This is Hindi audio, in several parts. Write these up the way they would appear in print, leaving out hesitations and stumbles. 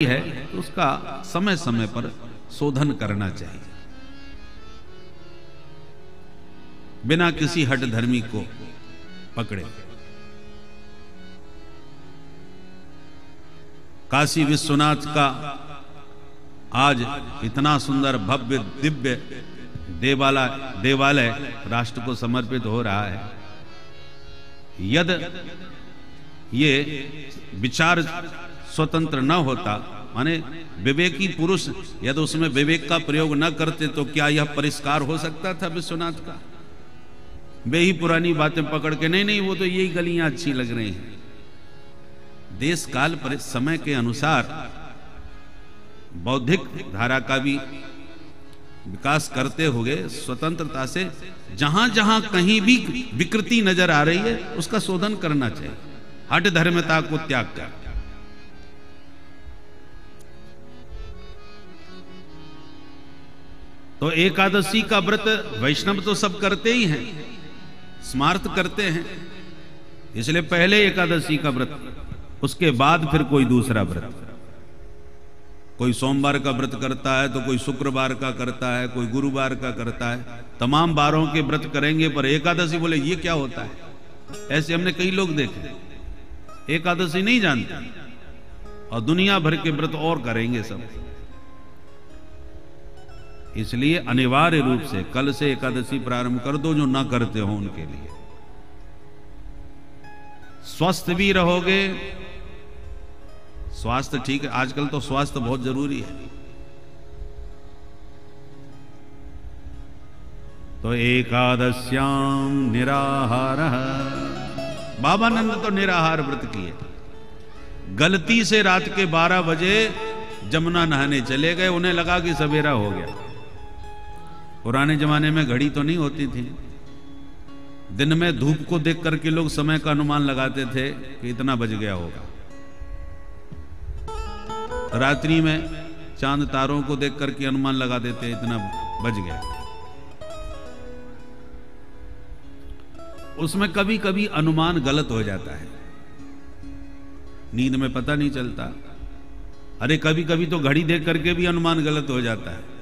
है तो उसका समय समय पर शोधन करना चाहिए, बिना किसी हठ धर्मी को पकड़े। काशी विश्वनाथ का आज इतना सुंदर भव्य दिव्य देवालय राष्ट्र को समर्पित हो रहा है। यदि ये विचार स्वतंत्र न होता, माने विवेकी पुरुष यदि उसमें विवेक का प्रयोग न करते, तो क्या यह परिष्कार हो सकता था विश्वनाथ का? वे ही पुरानी बातें पकड़ के नहीं वो तो यही गलियां अच्छी लग रही हैं। देश काल पर समय के अनुसार बौद्धिक धारा का भी विकास करते हुए स्वतंत्रता से जहां जहां कहीं भी विकृति नजर आ रही है उसका शोधन करना चाहिए, हठ धर्मता को त्याग कर। तो एकादशी का व्रत वैष्णव तो सब करते ही हैं, स्मार्त करते हैं, इसलिए पहले एकादशी का व्रत, उसके बाद फिर कोई दूसरा व्रत। कोई सोमवार का व्रत करता है तो कोई शुक्रवार का करता है, कोई गुरुवार का करता है, तमाम बारों के व्रत करेंगे, पर एकादशी बोले ये क्या होता है? ऐसे हमने कई लोग देखे, एकादशी नहीं जानते और दुनिया भर के व्रत और करेंगे सब। इसलिए अनिवार्य रूप से कल से एकादशी प्रारंभ कर दो, जो ना करते हो उनके लिए। स्वस्थ भी रहोगे, स्वास्थ्य ठीक है, आजकल तो स्वास्थ्य बहुत जरूरी है। तो एकादश्याम निराहार, बाबा नंद तो निराहार व्रत किए। गलती से रात के 12 बजे जमुना नहाने चले गए, उन्हें लगा कि सवेरा हो गया। पुराने जमाने में घड़ी तो नहीं होती थी, दिन में धूप को देख करके लोग समय का अनुमान लगाते थे कि इतना बज गया होगा। रात्रि में चांद तारों को देख करके अनुमान लगा देते इतना बज गया। उसमें कभी कभी अनुमान गलत हो जाता है, नींद में पता नहीं चलता। अरे कभी कभी तो घड़ी देख करके भी अनुमान गलत हो जाता है।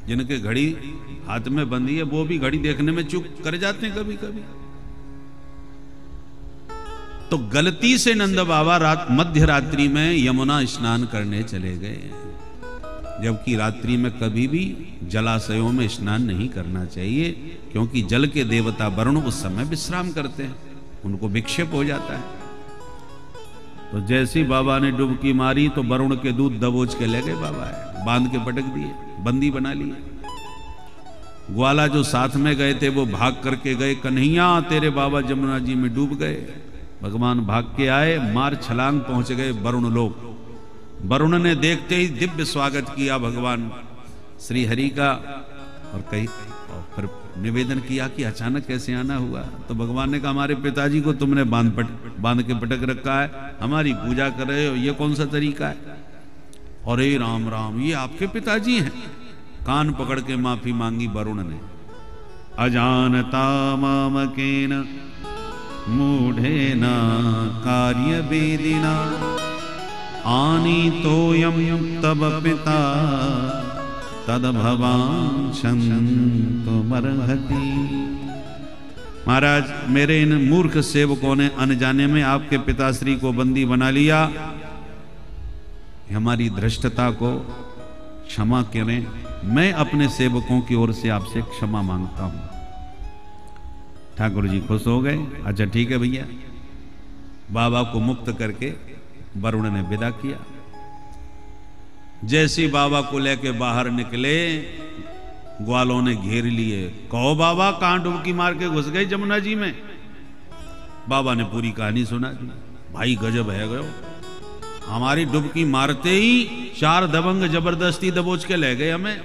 जिनके घड़ी हाथ में बंधी है वो भी घड़ी देखने में चूक कर जाते हैं कभी कभी। तो गलती से नंद बाबा मध्य रात्रि में यमुना स्नान करने चले गए, जबकि रात्रि में कभी भी जलाशयों में स्नान नहीं करना चाहिए, क्योंकि जल के देवता वरुण उस समय विश्राम करते हैं, उनको विक्षेप हो जाता है। तो जैसे बाबा ने डुबकी मारी तो वरुण के दूध दबोच के ले गए बाबा, बांध के पटक दिए, बंदी बना लिए। ग्वाला जो साथ में गए थे वो भाग करके गए, कन्हैया तेरे बाबा जमुना जी में डूब गए। भगवान भाग के आए, मार छलांग पहुंच गए वरुण लोक। वरुण ने देखते ही दिव्य स्वागत किया भगवान श्री हरि का, और फिर निवेदन किया कि अचानक कैसे आना हुआ। तो भगवान ने कहा हमारे पिताजी को तुमने बांध के पटक रखा है, हमारी पूजा कर रहे हो, ये कौन सा तरीका है? अरे राम राम, ये आपके पिताजी हैं? कान पकड़ के माफी मांगी वरुण ने। अजानता मामकेन मूढ़ेन कार्य वेदिना आनी तोयम तब पिता तद भवान शंतु मरहति। महाराज, मेरे इन मूर्ख सेवकों ने अनजाने में आपके पिताश्री को बंदी बना लिया, हमारी धृष्टता को क्षमा करें। मैं अपने सेवकों की ओर से आपसे क्षमा मांगता हूं। ठाकुर जी खुश हो गए। अच्छा ठीक है भैया। बाबा को मुक्त करके वरुण ने विदा किया। जैसे बाबा को लेके बाहर निकले, ग्वालों ने घेर लिए। कहो बाबा कहां डुबकी मार के घुस गए जमुना जी में? बाबा ने पूरी कहानी सुना दी। भाई गजब है गयो, हमारी डुबकी मारते ही 4 दबंग जबरदस्ती दबोच के ले गए हमें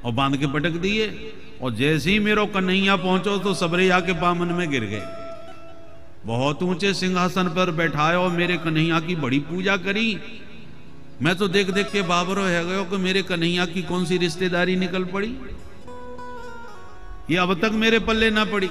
और बांध के पटक दिए, और जैसे ही मेरो कन्हैया पहुंचो तो सबरे आके पामन में गिर गए। बहुत ऊंचे सिंहासन पर बैठाए और मेरे कन्हैया की बड़ी पूजा करी। मैं तो देख देख के बाबरो है गयो कि मेरे कन्हैया की कौन सी रिश्तेदारी निकल पड़ी, ये अब तक मेरे पल्ले ना पड़ी।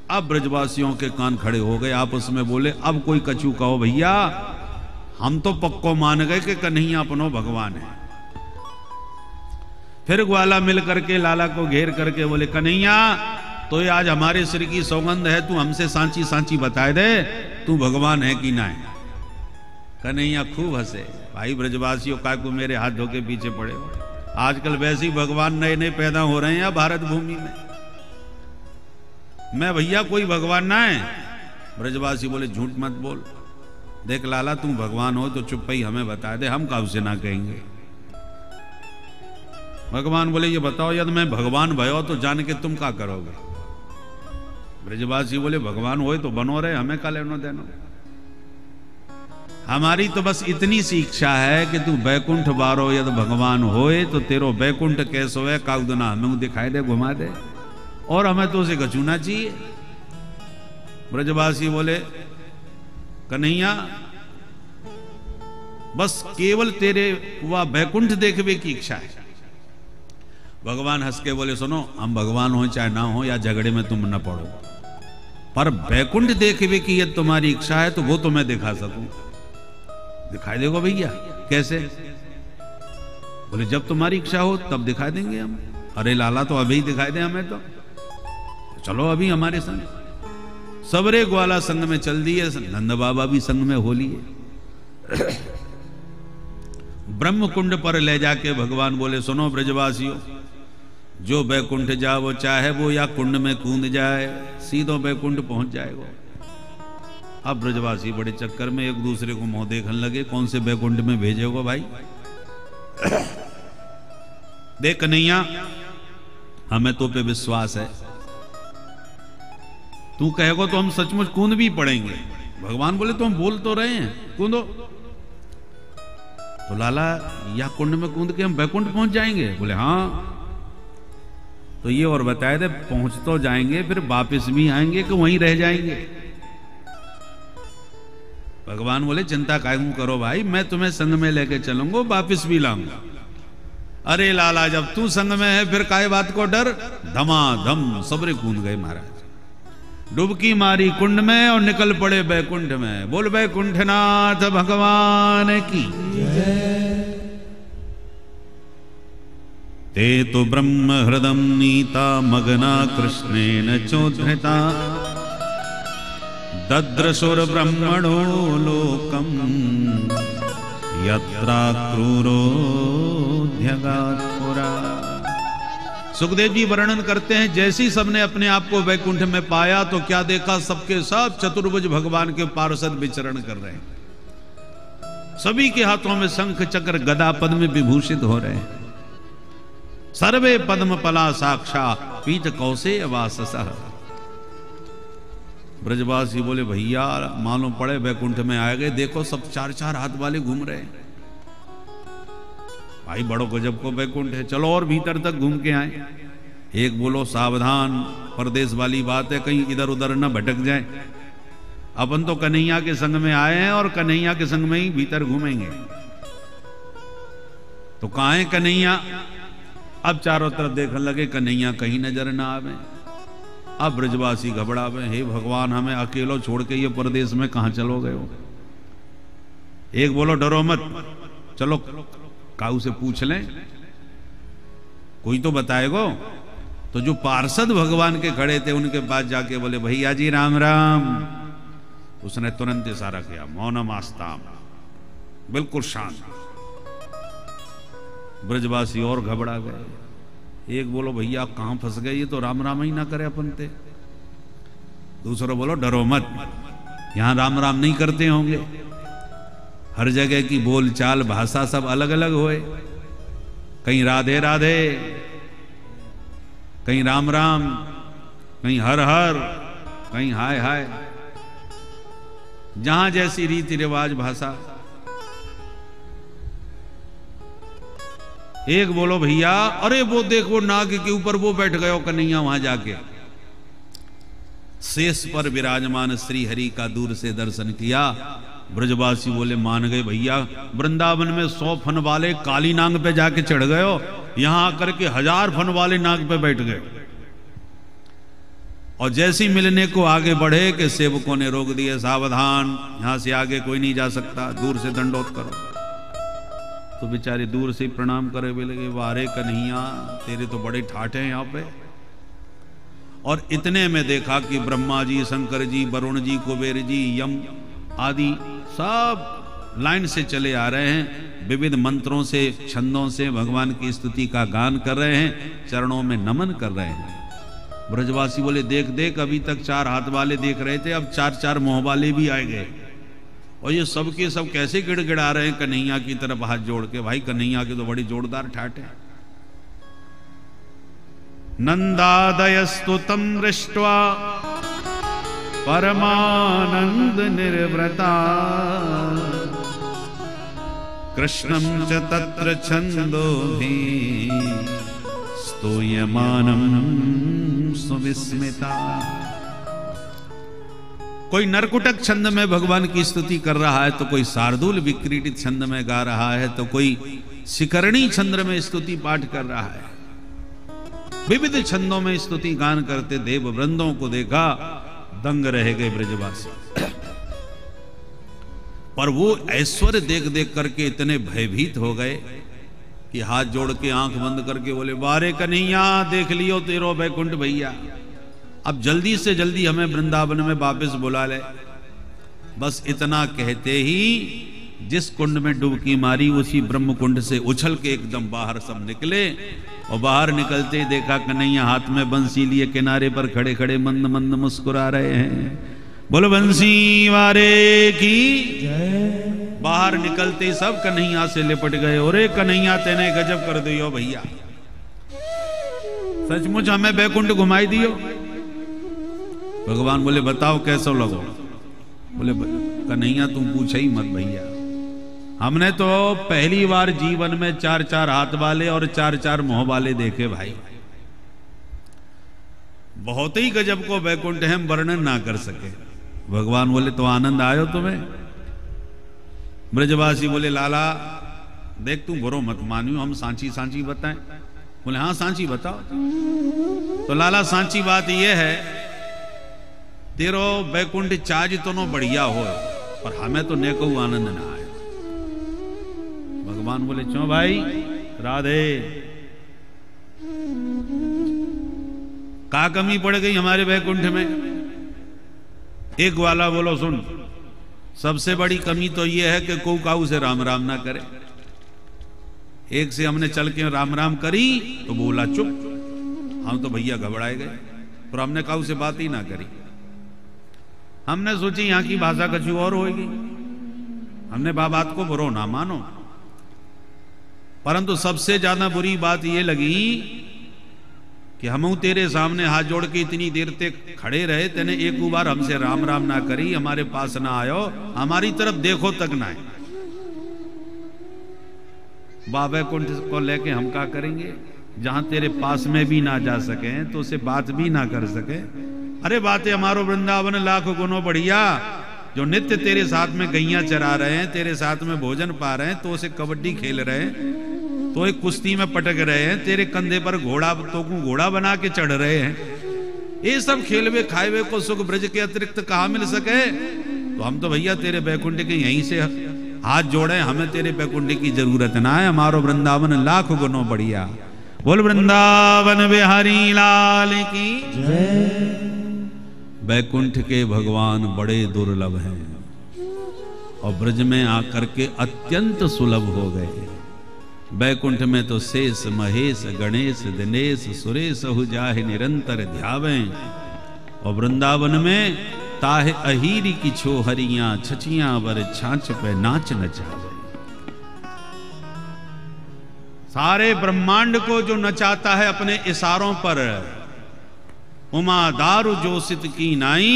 अब ब्रजवासियों के कान खड़े हो गए, आपस में बोले अब कोई कछू कहो भैया, हम तो पक्को मान गए कि कन्हैया अपनो भगवान है। फिर ग्वाला मिल करके लाला को घेर करके बोले, कन्हैया तो ये आज हमारे सिर की सौगंध है, तू हमसे सांची सांची बताए दे, तू भगवान है कि ना है। कन्हैया खूब हंसे, भाई ब्रजवासियों का को मेरे हाथ धो के पीछे पड़े हो, आजकल वैसे ही भगवान नए नए पैदा हो रहे हैं भारत भूमि में। मैं भैया कोई भगवान ना है। ब्रजवासी बोले, झूठ मत बोल, देख लाला तू भगवान हो तो चुप ही हमें बता दे, हम काऊ से ना कहेंगे। भगवान बोले, ये बताओ यदि मैं भगवान भयो तो जान के तुम क्या करोगे। ब्रजवासी बोले, भगवान होए तो बनो रहे, हमें का लेनो देनो। हमारी तो बस इतनी सी इच्छा है कि तू बैकुंठ बारो यदि भगवान होए तो तेरो बैकुंठ कैसो है काउदना हमें दिखाई दे, घुमा दे, और हमें तो उसे गचूना चाहिए। ब्रजवासी बोले, कन्हैया बस केवल तेरे वह बैकुंठ देखने की इच्छा है। भगवान हंस के बोले, सुनो हम भगवान हो चाहे ना हो या झगड़े में तुम न पड़ो, पर बैकुंठ देखने की यदि तुम्हारी इच्छा है तो वो तो मैं दिखा सकूं। दिखाई देगा भैया? कैसे? बोले, जब तुम्हारी इच्छा हो तब दिखा देंगे हम। अरे लाला तो अभी दिखाई दे हमें तो, चलो अभी हमारे संग। सबरे ग्वाला संग में चल दिए, नंद बाबा भी संग में हो लिए। ब्रह्म कुंड पर ले जाके भगवान बोले, सुनो ब्रजवासियों, जो बैकुंठ जा वो चाहे वो या कुंड में कूद जाए, सीधो बैकुंठ पहुंच जाएगा। अब ब्रजवासी बड़े चक्कर में एक दूसरे को मुंह देखने लगे, कौन से बैकुंठ में भेजेगा भाई। देख कन्हैया, हमें तो पे विश्वास है, तू कहेगा तो हम सचमुच कूद भी पड़ेंगे। भगवान बोले, तो हम बोल तो रहे हैं कूदो। तो लाला, या कुंड में कूद के हम बैकुंठ पहुंच जाएंगे? बोले हाँ। तो ये और बताए दे, पहुंच तो जाएंगे फिर वापस भी आएंगे कि वहीं रह जाएंगे? भगवान बोले, चिंता काहे करो भाई, मैं तुम्हें संग में लेके चलूंगा, वापस भी लाऊंगा। अरे लाला, जब तू संग में है फिर काहे बात को डर। धमाधम सबरे कूद गए महाराज, डुबकी मारी कुंड में और निकल पड़े बैकुंठ में। बोल बैकुंठनाथ भगवान की। ते तो ब्रह्म हृदम नीता मगना कृष्णेन चोद्धृता दद्रशुर ब्रह्मणो लोकम यत्रा क्रूरोध्यगात् पुरा। सुखदेव जी वर्णन करते हैं, जैसे ही सबने अपने आप को वैकुंठ में पाया तो क्या देखा, सबके सब चतुर्भुज भगवान के पार्षद विचरण कर रहे हैं। सभी के हाथों में शंख चक्र गदा पद्म विभूषित हो रहे हैं। सर्वे पद्म पला साक्षा पीठ कौसे वाससः। ब्रजवासी बोले, भैया मालूम पड़े वैकुंठ में आ गए, देखो सब चार चार हाथ वाले घूम रहे हैं। भाई बड़ो गजब को बैकुंठ है, चलो और भीतर तक घूम के आए। एक बोलो, सावधान, परदेश वाली बात है, कहीं इधर उधर न भटक जाए। अपन तो कन्हैया के संग में आए हैं और कन्हैया के संग में ही भीतर घूमेंगे। तो कहाँ है कन्हैया? अब चारों तरफ देखने लगे, कन्हैया कहीं नजर ना आवे। अब ब्रजवासी घबरावे, हे भगवान, हमें अकेलो छोड़ के ये परदेश में कहां चलो गए हो। एक बोलो, डरो मत, चलो काऊ से पूछ लें, कोई तो बताएगो। तो जो पार्षद भगवान के खड़े थे उनके पास जाके बोले, भैया जी राम राम। उसने तुरंत इशारा किया, मौनम आस्ताम, बिल्कुल शांत। ब्रजवासी और घबरा गए। एक बोलो, भैया कहां फंस गए, ये तो राम राम ही ना करे अपन ते। दूसरा बोलो, डरो मत, यहां राम राम नहीं करते होंगे, हर जगह की बोल चाल भाषा सब अलग अलग होए, कहीं राधे राधे, कहीं राम राम, कहीं हर हर, कहीं हाय हाय, जहां जैसी रीति रिवाज भाषा। एक बोलो, भैया अरे वो देखो नाग के ऊपर वो बैठ गए कन्हैया, वहां जाके शेष पर विराजमान श्री हरि का दूर से दर्शन किया। ब्रजवासी बोले, मान गए भैया, वृंदावन में 100 फन वाले काली नाग पे जाके चढ़ गए हो, यहां आकर के 1000 फन वाले नाग पे बैठ गए। और जैसे ही मिलने को आगे बढ़े कि सेवकों ने रोक दिए, सावधान, यहां से आगे कोई नहीं जा सकता, दूर से दंडोत करो। तो बेचारे दूर से प्रणाम करे भी लगे, वारे कन्हैया तेरे तो बड़े ठाठ हैं यहाँ पे। और इतने में देखा कि ब्रह्मा जी, शंकर जी, वरुण जी, कुबेर जी, यम आदि सब लाइन से चले आ रहे हैं, विविध मंत्रों से, छंदों से भगवान की स्तुति का गान कर रहे हैं, चरणों में नमन कर रहे हैं। ब्रजवासी बोले, देख देख, अभी तक 4 हाथ वाले देख रहे थे, अब 4-4 मुंह वाले भी आए गए। और ये सब के सब कैसे गिड़गिड़ा रहे हैं कन्हैया की तरफ हाथ जोड़ के। भाई कन्हैया के तो बड़ी जोरदार ठाठ है। नंदादयस्तुतं दृष्ट्वा परमानंद निर्वृता कृष्णं च तत्र छन्दोभिः स्तूयमानं सुविस्मिता। कोई नरकुटक छंद में भगवान की स्तुति कर रहा है, तो कोई शार्दूल विक्रीडित छंद में गा रहा है, तो कोई शिखरणी छंद में स्तुति पाठ कर रहा है। विविध छंदों में स्तुति गान करते देव वृंदों को देखा, दंग रह गए ब्रजवासी। पर वो ऐश्वर्य देख देख करके इतने भयभीत हो गए कि हाथ जोड़ के आंख बंद करके बोले, वारे कन्हैया देख लियो तेरो बैकुंठ भैया, अब जल्दी से जल्दी हमें वृंदावन में वापस बुला ले। बस इतना कहते ही जिस कुंड में डुबकी मारी, उसी ब्रह्म कुंड से उछल के एकदम बाहर सब निकले। और बाहर निकलते ही देखा कन्हैया हाथ में बंसी लिए किनारे पर खड़े खड़े मंद मंद मुस्कुरा रहे हैं। बोलो बंसी वारे की जय। बाहर निकलते ही सब कन्हैया से लिपट गए। अरे कन्हैया तेने गजब कर दियो भैया, सचमुच हमें बैकुंठ घुमाई दियो। भगवान बोले, बताओ कैसा लगो। बोले, कन्हैया तुम पूछे ही मत भैया, हमने तो पहली बार जीवन में 4-4 हाथ वाले और 4-4 मुंह वाले देखे भाई। बहुत ही गजब को बैकुंठ हम वर्णन ना कर सके। भगवान बोले, तो आनंद आयो तुम्हें? ब्रजवासी बोले, लाला देख तू बुरो मत मानियो, हम सांची सांची बताएं। बोले, हाँ सांची बताओ। तो लाला सांची बात यह है, तेरो बैकुंठ चाज तो नो बढ़िया हो, पर हमें तो नेको आनंद ना आयो। भगवान बोले, क्यों भाई? राधे का कमी पड़ गई हमारे बैकुंठ में? एक वाला बोलो, सुन, सबसे बड़ी कमी तो यह है कि को काऊ से राम राम ना करे। एक से हमने चल के राम राम करी तो बोला चुप, हम तो भैया घबराए गए, और हमने काऊ से बात ही ना करी। हमने सोची यहां की भाषा कुछ और होगी, हमने बात को बुरो ना मानो। परंतु सबसे ज्यादा बुरी बात यह लगी कि हम तेरे सामने हाथ जोड़ के इतनी देर तक खड़े रहे, तेने एक बार हमसे राम राम ना करी, हमारे पास ना आयो, हमारी तरफ देखो तक ना है। बाबा कुंठ को लेके हम क्या करेंगे, जहां तेरे पास में भी ना जा सके, तो उसे बात भी ना कर सके। अरे बातें हमारो वृंदावन लाख गुनों बढ़िया, जो नित्य तेरे साथ में गैया चरा रहे हैं, तेरे साथ में भोजन पा रहे हैं, तो उसे कबड्डी खेल रहे हैं, तो एक कुश्ती में पटक रहे हैं, तेरे कंधे पर घोड़ा तो घोड़ा बना के चढ़ रहे हैं। ये सब खेलवे खाएवे को सुख ब्रज के अतिरिक्त कहाँ मिल सके? तो हम तो भैया तेरे बैकुंठ के यहीं से हाथ जोड़े, हमें तेरे बैकुंठ की जरूरत ना है, हमारो वृंदावन लाख गुनों बढ़िया। बोल वृंदावन बिहारी लाल की जय। बैकुंठ के भगवान बड़े दुर्लभ हैं और ब्रज में आकर के अत्यंत सुलभ हो गए। बैकुंठ में तो शेष महेश गणेश दिनेश सुरेश हु जाहि निरंतर ध्यावें, और वृंदावन में ताहे अहीरी की छोहरियां छचियां वर छाछ पे नाच नचावे। सारे ब्रह्मांड को जो नचाता है अपने इशारों पर, उमा दारु जोसित की नाई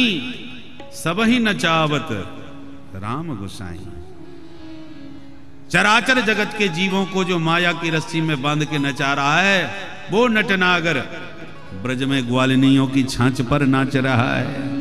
सब ही नचावत राम गोसाई। चराचर जगत के जीवों को जो माया की रस्सी में बांध के नचा रहा है, वो नटनागर ब्रज में ग्वालिनियों की छाछ पर नाच रहा है।